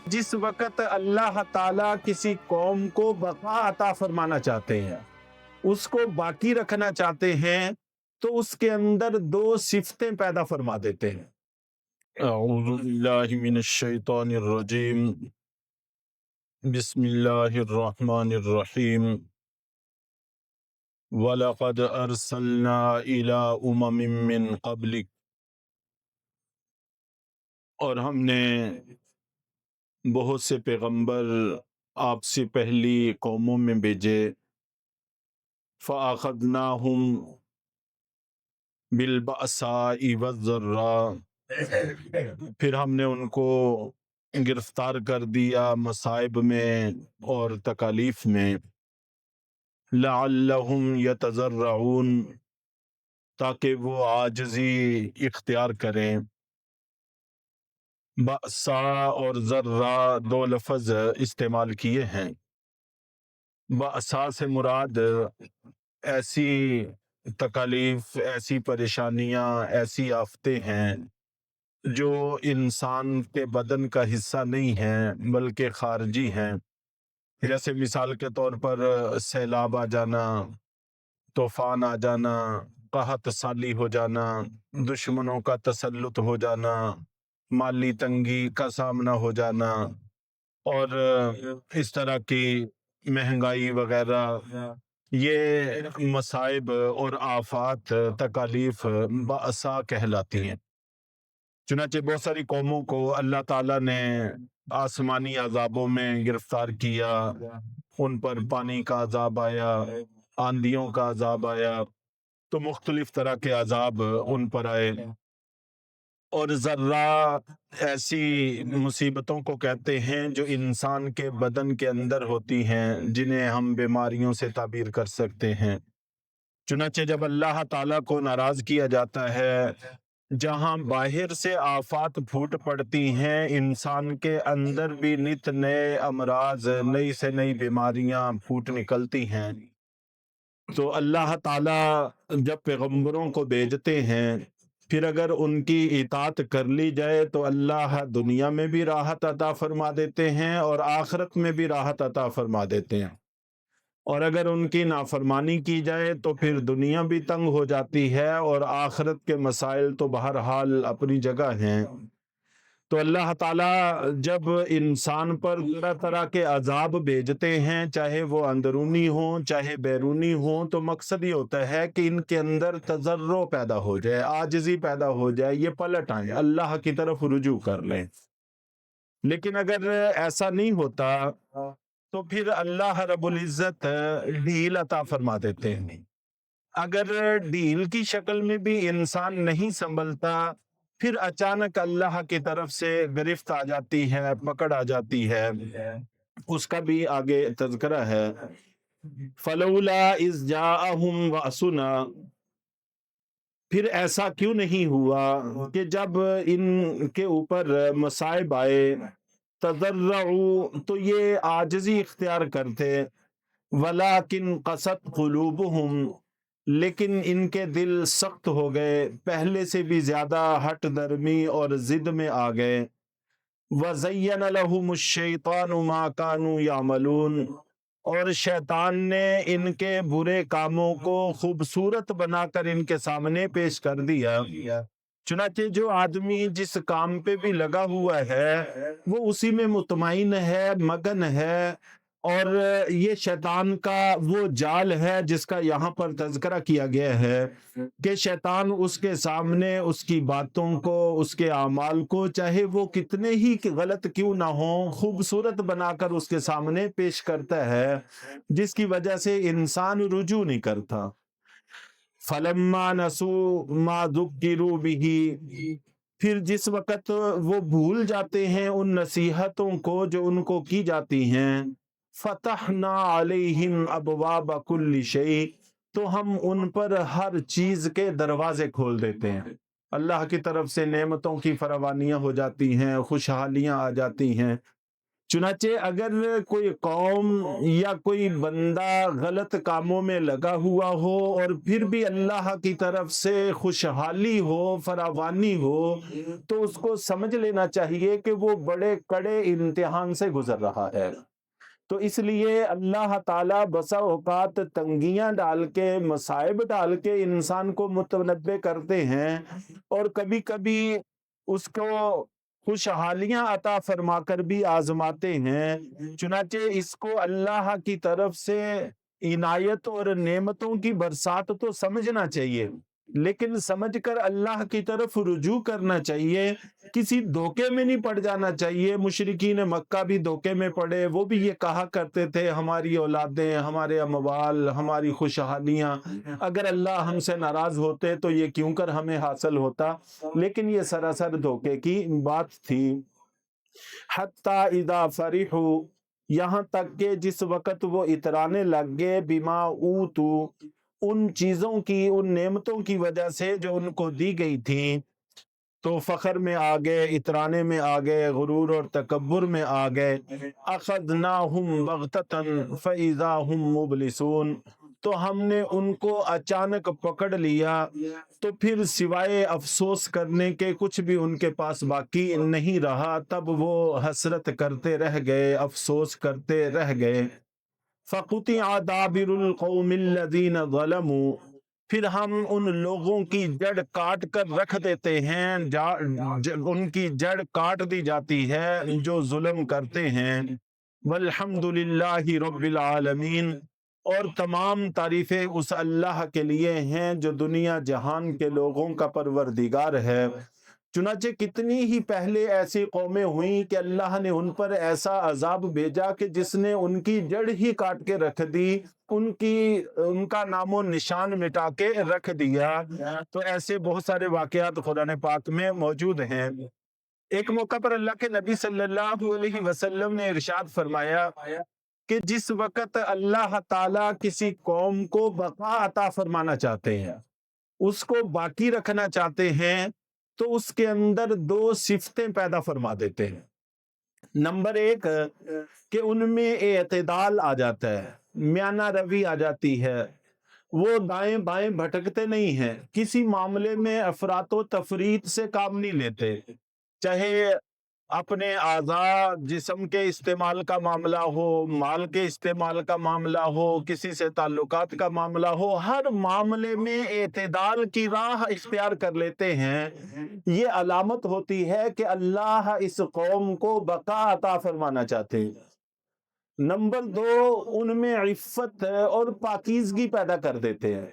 جس وقت اللہ تعالیٰ کسی قوم کو بقا عطا فرمانا چاہتے ہیں، اس کو باقی رکھنا چاہتے ہیں، تو اس کے اندر دو صفتیں پیدا فرما دیتے ہیں۔ اعوذ باللہ من الشیطان الرجیم، بسم اللہ الرحمن الرحیم۔ وَلَقَدْ أَرْسَلْنَا إِلَىٰ أُمَمٍ مِّن قَبْلِكَ، اور ہم نے بہت سے پیغمبر آپ سے پہلی قوموں میں بھیجے۔ فَأَخَذْنَاهُمْ بِالْبَأْسَاءِ وَالضَّرَّاءِ، پھر ہم نے ان کو گرفتار کر دیا مصائب میں اور تکالیف میں۔ لَعَلَّهُمْ يَتَضَرَّعُونَ، تاکہ وہ عاجزی اختیار کریں۔ بأسا اور ذرہ دو لفظ استعمال کیے ہیں۔ بأسا سے مراد ایسی تکالیف، ایسی پریشانیاں، ایسی آفتیں ہیں جو انسان کے بدن کا حصہ نہیں ہیں بلکہ خارجی ہیں، جیسے مثال کے طور پر سیلاب آ جانا، طوفان آ جانا، قحط سالی ہو جانا، دشمنوں کا تسلط ہو جانا، مالی تنگی کا سامنا ہو جانا، اور اس طرح کی مہنگائی وغیرہ، یہ مصائب اور آفات، تکالیف بأسا کہلاتی ہیں۔ چنانچہ بہت ساری قوموں کو اللہ تعالیٰ نے آسمانی عذابوں میں گرفتار کیا، ان پر پانی کا عذاب آیا، آندھیوں کا عذاب آیا، تو مختلف طرح کے عذاب ان پر آئے۔ اور ذرہ ایسی مصیبتوں کو کہتے ہیں جو انسان کے بدن کے اندر ہوتی ہیں، جنہیں ہم بیماریوں سے تعبیر کر سکتے ہیں۔ چنانچہ جب اللہ تعالیٰ کو ناراض کیا جاتا ہے، جہاں باہر سے آفات پھوٹ پڑتی ہیں، انسان کے اندر بھی نت نئے امراض، نئی سے نئی بیماریاں پھوٹ نکلتی ہیں، تو اللہ تعالیٰ جب پیغمبروں کو بھیجتے ہیں، پھر اگر ان کی اطاعت کر لی جائے تو اللہ دنیا میں بھی راحت عطا فرما دیتے ہیں اور آخرت میں بھی راحت عطا فرما دیتے ہیں، اور اگر ان کی نافرمانی کی جائے تو پھر دنیا بھی تنگ ہو جاتی ہے اور آخرت کے مسائل تو بہرحال اپنی جگہ ہیں۔ تو اللہ تعالیٰ جب انسان پر طرح طرح کے عذاب بھیجتے ہیں، چاہے وہ اندرونی ہوں چاہے بیرونی ہوں، تو مقصد یہ ہوتا ہے کہ ان کے اندر تضرع پیدا ہو جائے، عاجزی پیدا ہو جائے، یہ پلٹ آئیں، اللہ کی طرف رجوع کر لیں۔ لیکن اگر ایسا نہیں ہوتا تو پھر اللہ رب العزت ڈھیل عطا فرما دیتے ہیں۔ اگر ڈھیل کی شکل میں بھی انسان نہیں سنبھلتا، پھر اچانک اللہ کی طرف سے گرفت آ جاتی ہے، پکڑ آ جاتی ہے، اس کا بھی آگے تذکرہ ہے۔ فَلَوْلَا إِذْ جَاءَهُمْ بَأْسُنَا، پھر ایسا کیوں نہیں ہوا کہ جب ان کے اوپر مصائب آئے، تضرعوا، تو یہ عاجزی اختیار کرتے، وَلَٰكِنْ قَسَتْ قُلُوبُهُمْ، لیکن ان کے دل سخت ہو گئے، پہلے سے بھی زیادہ ہٹ درمی اور ضد میں آ گئے۔ وَزَيَّنَ لَهُمُ الشَّيْطَانُ مَا كَانُوا يَعْمَلُونَ، اور شیطان نے ان کے برے کاموں کو خوبصورت بنا کر ان کے سامنے پیش کر دیا۔ چنانچہ جو آدمی جس کام پہ بھی لگا ہوا ہے وہ اسی میں مطمئن ہے، مگن ہے، اور یہ شیطان کا وہ جال ہے جس کا یہاں پر تذکرہ کیا گیا ہے کہ شیطان اس کے سامنے اس کی باتوں کو، اس کے اعمال کو، چاہے وہ کتنے ہی غلط کیوں نہ ہوں، خوبصورت بنا کر اس کے سامنے پیش کرتا ہے، جس کی وجہ سے انسان رجوع نہیں کرتا۔ فَلَمَّا نَسُوا مَا ذُكِّرُوا بِهِ، پھر جس وقت وہ بھول جاتے ہیں ان نصیحتوں کو جو ان کو کی جاتی ہیں، فَتَحْنَا عَلَيْهِمْ أَبْوَابَ كُلِّ شَيْءٍ، تو ہم ان پر ہر چیز کے دروازے کھول دیتے ہیں۔ اللہ کی طرف سے نعمتوں کی فراوانیاں ہو جاتی ہیں، خوشحالیاں آ جاتی ہیں۔ چنانچہ اگر کوئی قوم یا کوئی بندہ غلط کاموں میں لگا ہوا ہو اور پھر بھی اللہ کی طرف سے خوشحالی ہو، فراوانی ہو، تو اس کو سمجھ لینا چاہیے کہ وہ بڑے کڑے امتحان سے گزر رہا ہے۔ تو اس لیے اللہ تعالیٰ بسا اوقات تنگیاں ڈال کے، مصائب ڈال کے انسان کو متنبع کرتے ہیں، اور کبھی کبھی اس کو خوشحالیاں عطا فرما کر بھی آزماتے ہیں۔ چنانچہ اس کو اللہ کی طرف سے عنایت اور نعمتوں کی برسات تو سمجھنا چاہیے، لیکن سمجھ کر اللہ کی طرف رجوع کرنا چاہیے، کسی دھوکے میں نہیں پڑ جانا چاہیے۔ مشرکین مکہ بھی دھوکے میں پڑے، وہ بھی یہ کہا کرتے تھے ہماری اولادیں، ہمارے اموال، ہماری خوشحالیاں، اگر اللہ ہم سے ناراض ہوتے تو یہ کیوں کر ہمیں حاصل ہوتا، لیکن یہ سراسر دھوکے کی بات تھی۔ حتیٰ اذا فرحوا، یہاں تک کہ جس وقت وہ اترانے لگ گئے، بما اوتو، ان چیزوں کی، ان نعمتوں کی وجہ سے جو ان کو دی گئی تھیں، تو فخر میں آ گئے، اترانے میں آ گئے، غرور اور تکبر میں آ گئے۔ اخذناہم بغتۃ فاذا ہم مبلسون، تو ہم نے ان کو اچانک پکڑ لیا، تو پھر سوائے افسوس کرنے کے کچھ بھی ان کے پاس باقی نہیں رہا، تب وہ حسرت کرتے رہ گئے، افسوس کرتے رہ گئے۔ فَقُطِعَ دَابِرُ الْقَوْمِ الَّذِينَ ظَلَمُوا، پھر ہم ان لوگوں کی جڑ کاٹ کر رکھ دیتے ہیں، ان کی جڑ کاٹ دی جاتی ہے جو ظلم کرتے ہیں۔ وَالْحَمْدُ لِلَّهِ رَبِّ الْعَالَمِينَ، اور تمام تعریفیں اس اللہ کے لیے ہیں جو دنیا جہان کے لوگوں کا پروردگار ہے۔ چنانچہ کتنی ہی پہلے ایسی قومیں ہوئیں کہ اللہ نے ان پر ایسا عذاب بھیجا کہ جس نے ان کی جڑ ہی کاٹ کے رکھ دی، ان کا نام و نشان مٹا کے رکھ دیا۔ تو ایسے بہت سارے واقعات قرآن پاک میں موجود ہیں۔ ایک موقع پر اللہ کے نبی صلی اللہ علیہ وسلم نے ارشاد فرمایا کہ جس وقت اللہ تعالیٰ کسی قوم کو بقا عطا فرمانا چاہتے ہیں، اس کو باقی رکھنا چاہتے ہیں، تو اس کے اندر دو صفتیں پیدا فرما دیتے ہیں۔ نمبر ایک کہ ان میں اعتدال آ جاتا ہے، میانہ روی آ جاتی ہے، وہ دائیں بائیں بھٹکتے نہیں ہیں، کسی معاملے میں افراط و تفریط سے کام نہیں لیتے، چاہے اپنے اعضاء جسم کے استعمال کا معاملہ ہو، مال کے استعمال کا معاملہ ہو، کسی سے تعلقات کا معاملہ ہو، ہر معاملے میں اعتدال کی راہ اختیار کر لیتے ہیں۔ یہ علامت ہوتی ہے کہ اللہ اس قوم کو بقا عطا فرمانا چاہتے ہیں۔ نمبر دو، ان میں عفت اور پاکیزگی پیدا کر دیتے ہیں۔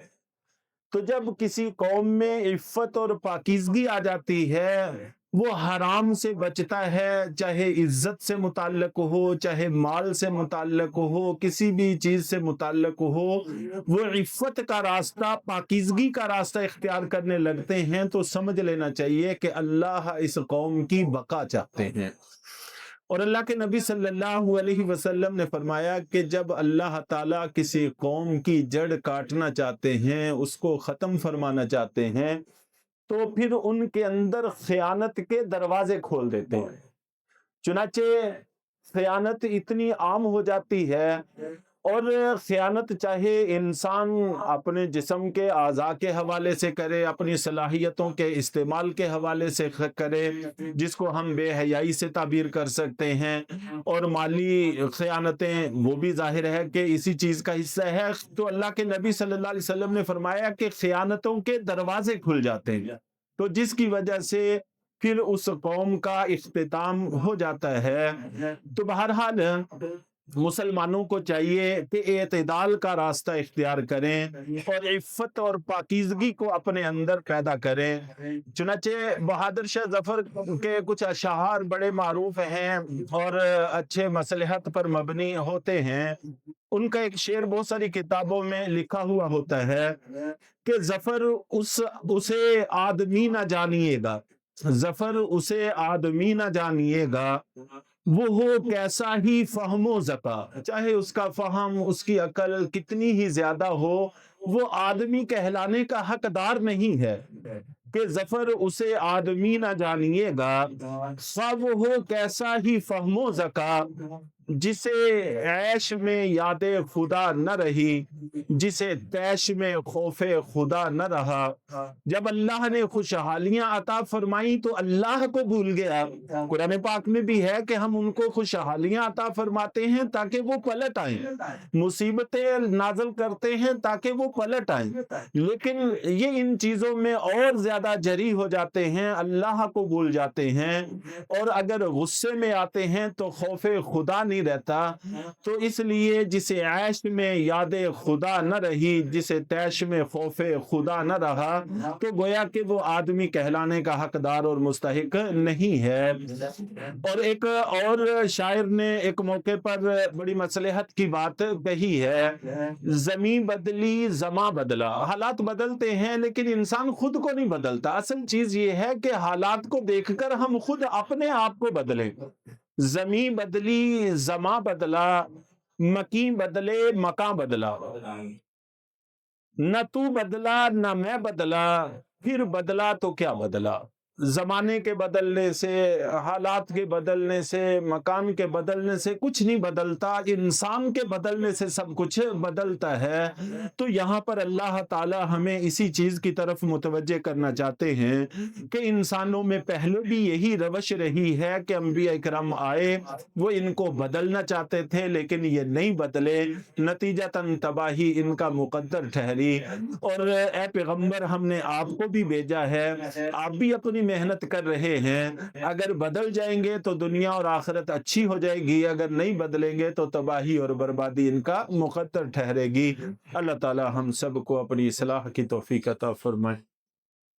تو جب کسی قوم میں عفت اور پاکیزگی آ جاتی ہے، وہ حرام سے بچتا ہے، چاہے عزت سے متعلق ہو، چاہے مال سے متعلق ہو، کسی بھی چیز سے متعلق ہو، وہ عفت کا راستہ، پاکیزگی کا راستہ اختیار کرنے لگتے ہیں، تو سمجھ لینا چاہیے کہ اللہ اس قوم کی بقا چاہتے ہیں۔ اور اللہ کے نبی صلی اللہ علیہ وسلم نے فرمایا کہ جب اللہ تعالیٰ کسی قوم کی جڑ کاٹنا چاہتے ہیں، اس کو ختم فرمانا چاہتے ہیں، تو پھر ان کے اندر خیانت کے دروازے کھول دیتے ہیں۔ چنانچہ خیانت اتنی عام ہو جاتی ہے، اور خیانت چاہے انسان اپنے جسم کے اعضاء کے حوالے سے کرے، اپنی صلاحیتوں کے استعمال کے حوالے سے کرے، جس کو ہم بے حیائی سے تعبیر کر سکتے ہیں، اور مالی خیانتیں، وہ بھی ظاہر ہے کہ اسی چیز کا حصہ ہے۔ تو اللہ کے نبی صلی اللہ علیہ وسلم نے فرمایا کہ خیانتوں کے دروازے کھل جاتے ہیں، تو جس کی وجہ سے پھر اس قوم کا اختتام ہو جاتا ہے۔ تو بہرحال مسلمانوں کو چاہیے کہ اعتدال کا راستہ اختیار کریں اور عفت اور پاکیزگی کو اپنے اندر پیدا کریں۔ چنانچہ بہادر شاہ ظفر کے کچھ اشعار بڑے معروف ہیں اور اچھے مصلحت پر مبنی ہوتے ہیں۔ ان کا ایک شعر بہت ساری کتابوں میں لکھا ہوا ہوتا ہے کہ ظفر اسے آدمی نہ جانیے گا، ظفر اسے آدمی نہ جانیے گا، وہ ہو کیسا ہی فہم و ذکا، چاہے اس کا فہم، اس کی عقل کتنی ہی زیادہ ہو، وہ آدمی کہلانے کا حقدار نہیں ہے۔ کہ ظفر اسے آدمی نہ جانیے گا، خواہ وہ ہو کیسا ہی فہم و ذکا، جسے عیش میں یاد خدا نہ رہی، جسے تیش میں خوف خدا نہ رہا۔ جب اللہ نے خوشحالیاں عطا فرمائیں تو اللہ کو بھول گیا۔ قرآن پاک میں بھی ہے کہ ہم ان کو خوشحالیاں عطا فرماتے ہیں تاکہ وہ پلٹ آئیں، مصیبتیں نازل کرتے ہیں تاکہ وہ پلٹ آئیں، لیکن یہ ان چیزوں میں اور زیادہ جری ہو جاتے ہیں، اللہ کو بھول جاتے ہیں، اور اگر غصے میں آتے ہیں تو خوف خدا نہیں رہتا۔ تو اس لیے جسے عیش میں یاد خدا نہ رہی، جسے تیش میں خوف خدا نہ رہا، تو گویا کہ وہ آدمی کہلانے کا حقدار اور مستحق نہیں ہے۔ اور ایک اور شاعر نے ایک موقع پر بڑی مصلحت کی بات کہی ہے، زمین بدلی زماں بدلا۔ حالات بدلتے ہیں لیکن انسان خود کو نہیں بدلتا۔ اصل چیز یہ ہے کہ حالات کو دیکھ کر ہم خود اپنے آپ کو بدلیں۔ زمین بدلی زماں بدلا، مکین بدلے مکان بدلا، نہ تو بدلا نہ میں بدلا، پھر بدلا تو کیا بدلا۔ زمانے کے بدلنے سے، حالات کے بدلنے سے، مکان کے بدلنے سے کچھ نہیں بدلتا، انسان کے بدلنے سے سب کچھ بدلتا ہے۔ تو یہاں پر اللہ تعالی ہمیں اسی چیز کی طرف متوجہ کرنا چاہتے ہیں کہ انسانوں میں پہلے بھی یہی روش رہی ہے کہ انبیاء اکرام آئے، وہ ان کو بدلنا چاہتے تھے لیکن یہ نہیں بدلے، نتیجتاً تباہی ان کا مقدر ٹھہری۔ اور اے پیغمبر، ہم نے آپ کو بھی بھیجا ہے، آپ بھی اپنی محنت کر رہے ہیں، اگر بدل جائیں گے تو دنیا اور آخرت اچھی ہو جائے گی، اگر نہیں بدلیں گے تو تباہی اور بربادی ان کا مقدر ٹھہرے گی۔ اللہ تعالی ہم سب کو اپنی اصلاح کی توفیق عطا فرمائے۔